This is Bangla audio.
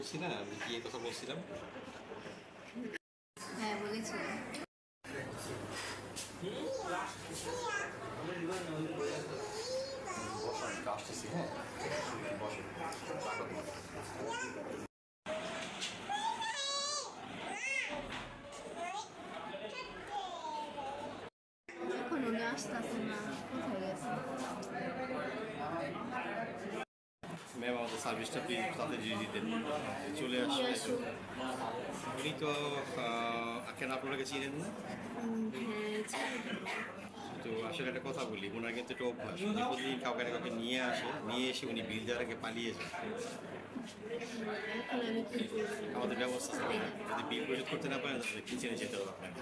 বলছি না, আমি কি এই কথা বলছিলাম? হ্যাঁ বলেছিলাম। আসতেছি, হ্যাঁ বসো। এখন উনি আসতেছে না, কোথায় গেছে? ম্যাম আমাদের সার্ভিসটা প্লিজ তাতে দিয়ে দিতেন, চলে উনি আসলে। আসুক। উনি তো কেন আপনাকে চিনেন না? হ্যাঁ চিনি। তো আসলে একটা কথা বলি, ওনার কিন্তু একটা অভ্যাস, উনি প্রতিদিন কাউকে না কাউকে নিয়ে আসে, নিয়ে এসে উনি বিল দেওয়ার আগে পালিয়ে যায়। এখন আমি কি করবো? আমাদের ব্যবস্থা আছে, যদি বিল পরিশোধ করতে না পারেন তাহলে কিচেনে যেতে হবে আপনাকে।